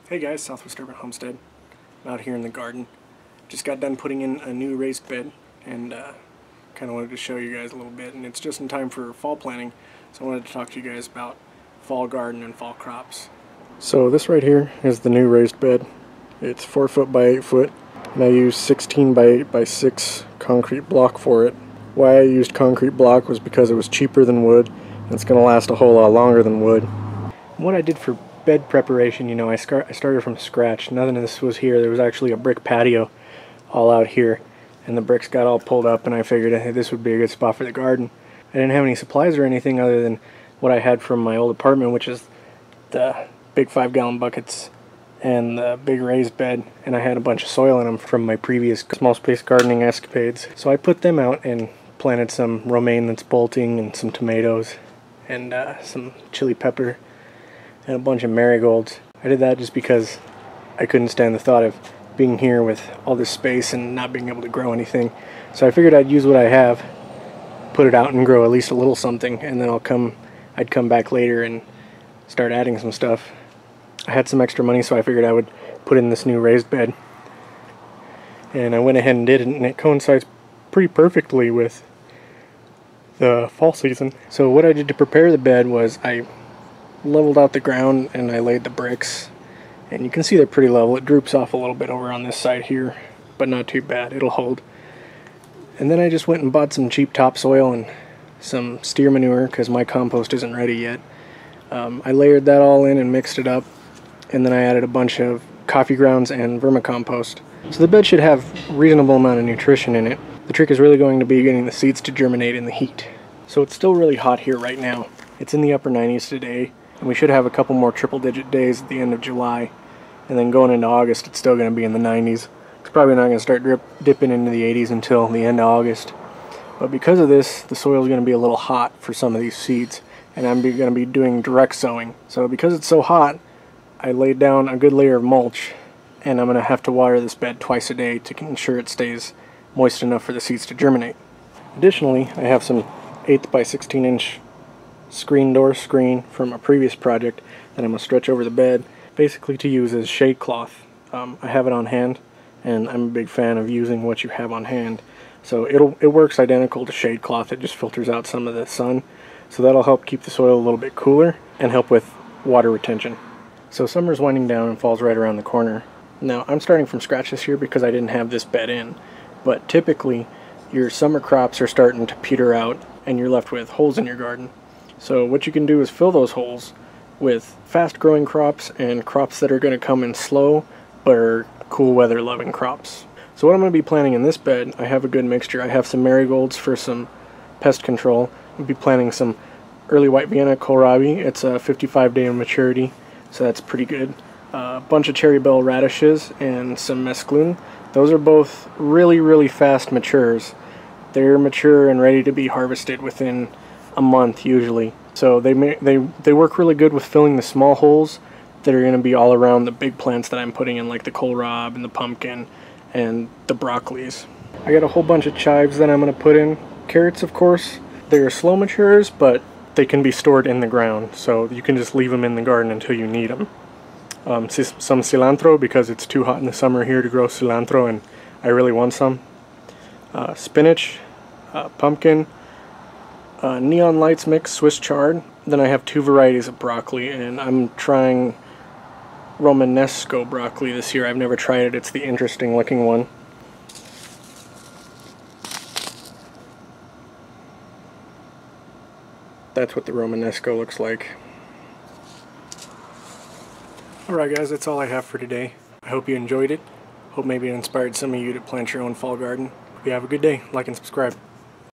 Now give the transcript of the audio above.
Hey guys, Southwest Urban Homestead. I'm out here in the garden. Just got done putting in a new raised bed and kind of wanted to show you guys a little bit. And it's just in time for fall planting, so I wanted to talk to you guys about fall garden and fall crops. So this right here is the new raised bed. It's 4 foot by 8 foot, and I used 16 by 8 by 6 concrete block for it. Why I used concrete block was because it was cheaper than wood, and it's going to last a whole lot longer than wood. What I did for bed preparation, you know, I started from scratch. None of this was here. There was actually a brick patio all out here, and the bricks got all pulled up, and I figured, hey, this would be a good spot for the garden. I didn't have any supplies or anything other than what I had from my old apartment, which is the big 5-gallon buckets and the big raised bed, and I had a bunch of soil in them from my previous small space gardening escapades. So I put them out and planted some romaine that's bolting and some tomatoes and some chili pepper and a bunch of marigolds. I did that just because I couldn't stand the thought of being here with all this space and not being able to grow anything. So I figured I'd use what I have, put it out and grow at least a little something, and then I'd come back later and start adding some stuff. I had some extra money, so I figured I would put in this new raised bed. And I went ahead and did it, and it coincides pretty perfectly with the fall season. So what I did to prepare the bed was I leveled out the ground and I laid the bricks, and you can see they're pretty level. It droops off a little bit over on this side here, but not too bad. It'll hold. And then I just went and bought some cheap topsoil and some steer manure because my compost isn't ready yet. I layered that all in and mixed it up, and then I added a bunch of coffee grounds and vermicompost. So the bed should have a reasonable amount of nutrition in it. The trick is really going to be getting the seeds to germinate in the heat. So it's still really hot here right now. It's in the upper 90s today, and we should have a couple more triple-digit days at the end of July. And then going into August, it's still going to be in the 90s. It's probably not going to start dipping into the 80s until the end of August. But because of this, the soil is going to be a little hot for some of these seeds, and I'm going to be doing direct sowing. So because it's so hot, I laid down a good layer of mulch, and I'm going to have to water this bed twice a day to ensure it stays moist enough for the seeds to germinate. Additionally, I have some 8 by 16 inch screen door screen from a previous project that I'm going to stretch over the bed, basically to use as shade cloth. I have it on hand, and I'm a big fan of using what you have on hand. So it works identical to shade cloth. It just filters out some of the sun, so that'll help keep the soil a little bit cooler and help with water retention. So summer's winding down and fall's right around the corner. Now I'm starting from scratch this year because I didn't have this bed in, but typically your summer crops are starting to peter out and you're left with holes in your garden. So what you can do is fill those holes with fast-growing crops and crops that are going to come in slow but are cool weather loving crops. So what I'm going to be planting in this bed, I have a good mixture. I have some marigolds for some pest control. I'll be planting some early white Vienna kohlrabi. It's a 55-day maturity, so that's pretty good. A bunch of cherry bell radishes and some mesclun. Those are both really fast matures. They're mature and ready to be harvested within a month usually. So they work really good with filling the small holes that are going to be all around the big plants that I'm putting in, like the kohlrabi and the pumpkin and the broccolis. I got a whole bunch of chives that I'm going to put in. Carrots, of course, they're slow matures, but they can be stored in the ground, so you can just leave them in the garden until you need them. Some cilantro, because it's too hot in the summer here to grow cilantro, and I really want some. Spinach, pumpkin, neon lights mix, Swiss chard. Then I have 2 varieties of broccoli, and I'm trying Romanesco broccoli this year. I've never tried it. It's the interesting looking one. That's what the Romanesco looks like. Alright guys, that's all I have for today. I hope you enjoyed it. Hope maybe it inspired some of you to plant your own fall garden. Hope you have a good day. Like and subscribe.